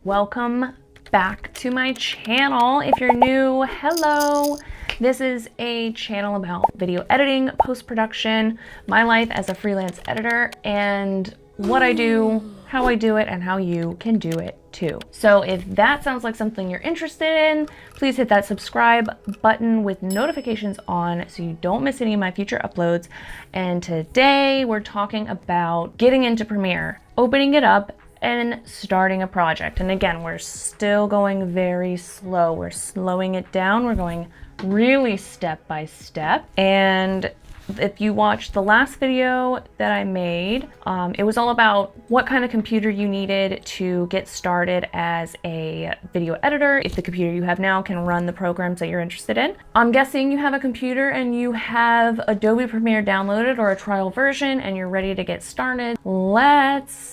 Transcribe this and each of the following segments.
Welcome back to my channel. If you're new, hello. This is a channel about video editing, post-production, my life as a freelance editor, and what I do, how I do it, and how you can do it too. So if that sounds like something you're interested in, please hit that subscribe button with notifications on so you don't miss any of my future uploads. And today we're talking about getting into Premiere, opening it up, and starting a project. And again, we're still going very slow. We're slowing it down. We're going really step by step. And if you watched the last video that I made, it was all about what kind of computer you needed to get started as a video editor, if the computer you have now can run the programs that you're interested in. I'm guessing you have a computer and you have Adobe Premiere downloaded or a trial version and you're ready to get started. Let's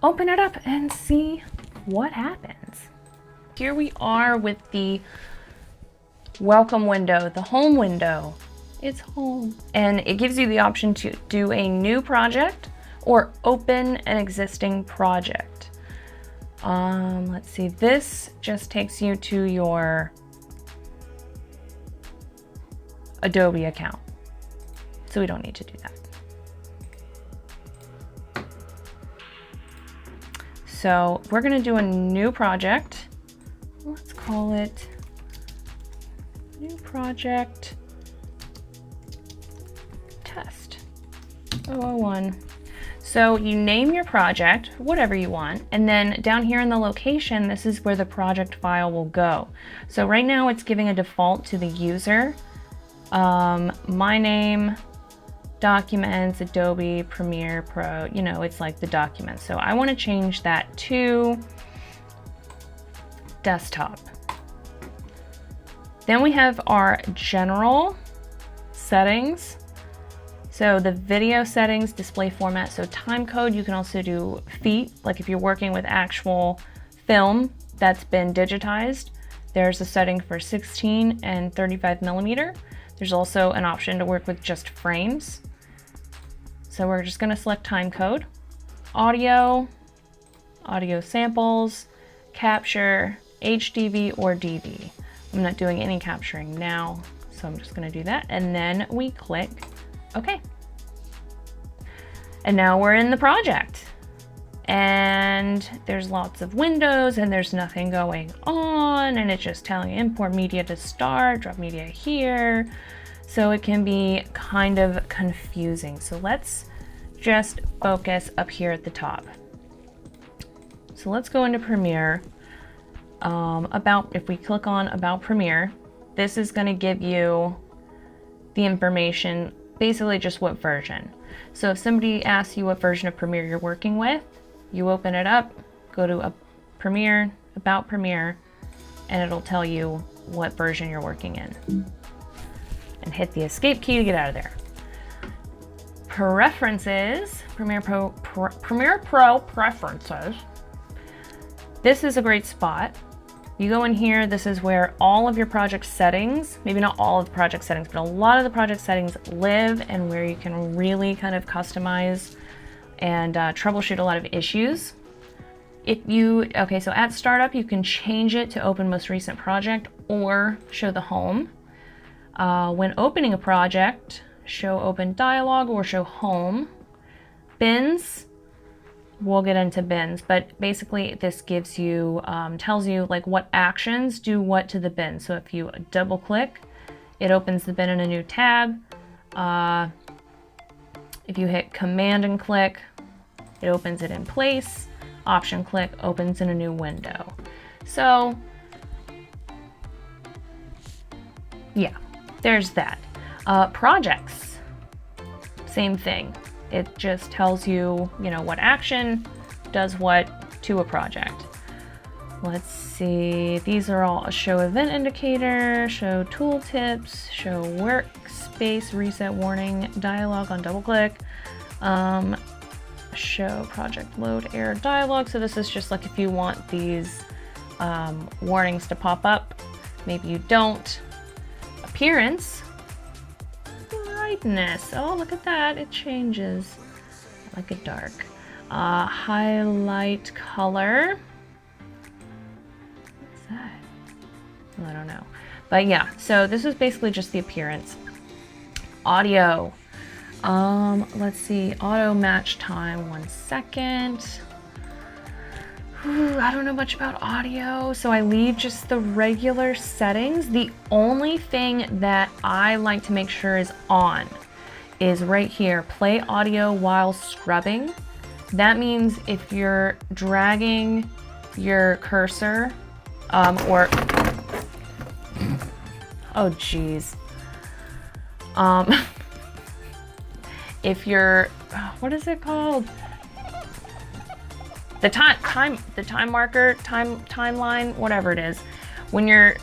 open it up and see what happens. Here we are with the welcome window, the home window. It's home. And it gives you the option to do a new project or open an existing project. Let's see, this just takes you to your Adobe account. So we don't need to do that. So we're gonna do a new project. Let's call it new project test 001. So you name your project, whatever you want, and then down here in the location, this is where the project file will go. So right now it's giving a default to the user. My name, Documents, Adobe Premiere Pro, you know, it's like the documents. So I want to change that to desktop. Then we have our general settings. So the video settings, display format, so time code, you can also do feet, like if you're working with actual film that's been digitized, there's a setting for 16 and 35 millimeter. There's also an option to work with just frames. So we're just gonna select time code, audio, audio samples, capture, HDV or DV. I'm not doing any capturing now, so I'm just gonna do that. And then we click OK. And now we're in the project. And there's lots of windows and there's nothing going on. And it's just telling you import media to start, drop media here. So it can be kind of confusing. So let's just focus up here at the top. So let's go into Premiere. If we click on About Premiere, this is going to give you the information, basically just what version. So if somebody asks you what version of Premiere you're working with, you open it up, go to Premiere, About Premiere, and it'll tell you what version you're working in. And hit the escape key to get out of there. Preferences, Premiere Pro preferences. This is a great spot. You go in here, this is where all of your project settings, maybe not all of the project settings, but a lot of the project settings live, and where you can really kind of customize and troubleshoot a lot of issues. So at startup, you can change it to open most recent project or show the home. When opening a project, show open dialog or show home. Bins, we'll get into bins, but basically this gives you, tells you like what actions do what to the bin. So if you double click, it opens the bin in a new tab. If you hit command and click, it opens it in place. Option click opens in a new window. So yeah, there's that. Projects, same thing. It just tells you, what action does what to a project. Let's see, these are all show event indicator, show tooltips, show workspace reset warning, dialog on double click, show project load error dialog. So this is just like if you want these warnings to pop up, maybe you don't. Appearance, brightness. Oh, look at that. It changes. I like it dark. Highlight color. I don't know. But yeah, so this is basically just the appearance. Audio. Let's see, auto match time, 1 second. I don't know much about audio, so I leave just the regular settings. The only thing that I like to make sure is on is right here, play audio while scrubbing. That means if you're dragging your cursor, or, oh geez. If you're, what is it called? The time marker, timeline, whatever it is. When you're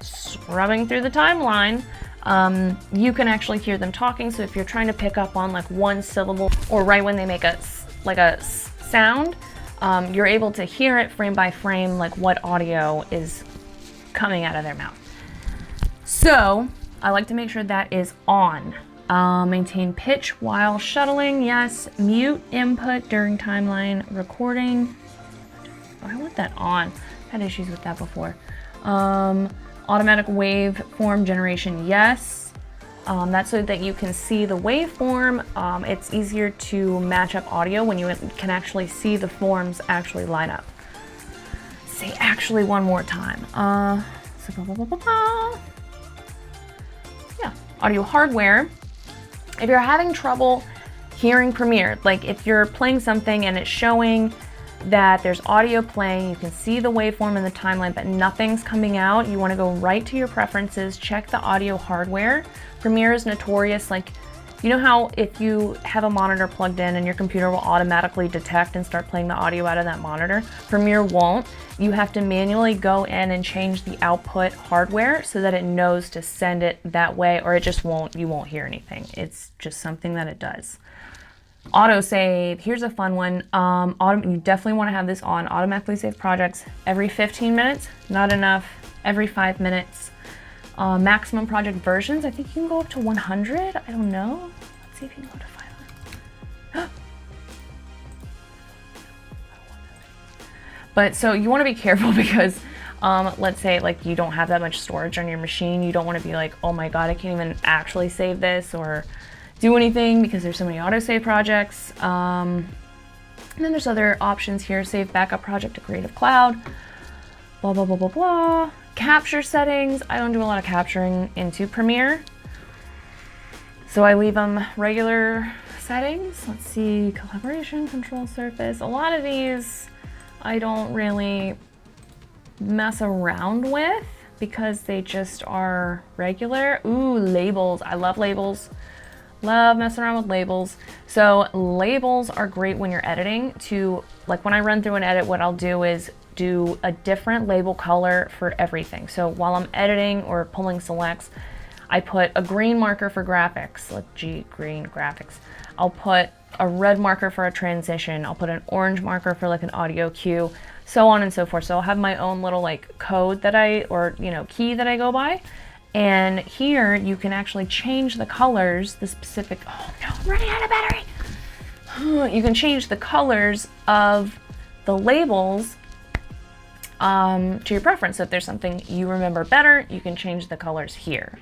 scrubbing through the timeline, you can actually hear them talking. So if you're trying to pick up on like one syllable, or right when they make a sound, you're able to hear it frame by frame, like what audio is coming out of their mouth. So I like to make sure that is on. Maintain pitch while shuttling, yes. Mute input during timeline recording. Oh, I want that on. I've had issues with that before. Automatic waveform generation, yes. That's so that you can see the waveform. It's easier to match up audio when you can actually see the forms actually line up. Say actually one more time. Yeah, audio hardware. If you're having trouble hearing Premiere, like if you're playing something and it's showing that there's audio playing, you can see the waveform in the timeline, but nothing's coming out, you want to go right to your preferences, check the audio hardware. Premiere is notorious, like, you know how if you have a monitor plugged in and your computer will automatically detect and start playing the audio out of that monitor? Premiere won't. You have to manually go in and change the output hardware so that it knows to send it that way, or it just won't, you won't hear anything. It's just something that it does. Autosave, here's a fun one. You definitely want to have this on. Automatically save projects every 15 minutes, not enough, every 5 minutes. Maximum project versions, I think you can go up to 100, I don't know. Let's see if you can go to 500. But so you want to be careful because let's say like you don't have that much storage on your machine. You don't want to be like, oh my God, I can't even actually save this or do anything because there's so many autosave projects. And then there's other options here. Save backup project to Creative Cloud, blah, blah, blah, blah, blah. Capture settings, I don't do a lot of capturing into Premiere. So I leave them regular settings. Let's see, collaboration, control surface. A lot of these I don't really mess around with because they just are regular. Ooh, labels, I love labels. Love messing around with labels. So labels are great when you're editing to, like when I run through an edit, what I'll do is do a different label color for everything. So while I'm editing or pulling selects, I put a green marker for graphics, like G, green graphics. I'll put a red marker for a transition. I'll put an orange marker for like an audio cue, so on and so forth. So I'll have my own little like code that key that I go by. And here you can actually change the colors, the specific, oh no, I'm running out of battery. You can change the colors of the labels to your preference. So if there's something you remember better, you can change the colors here.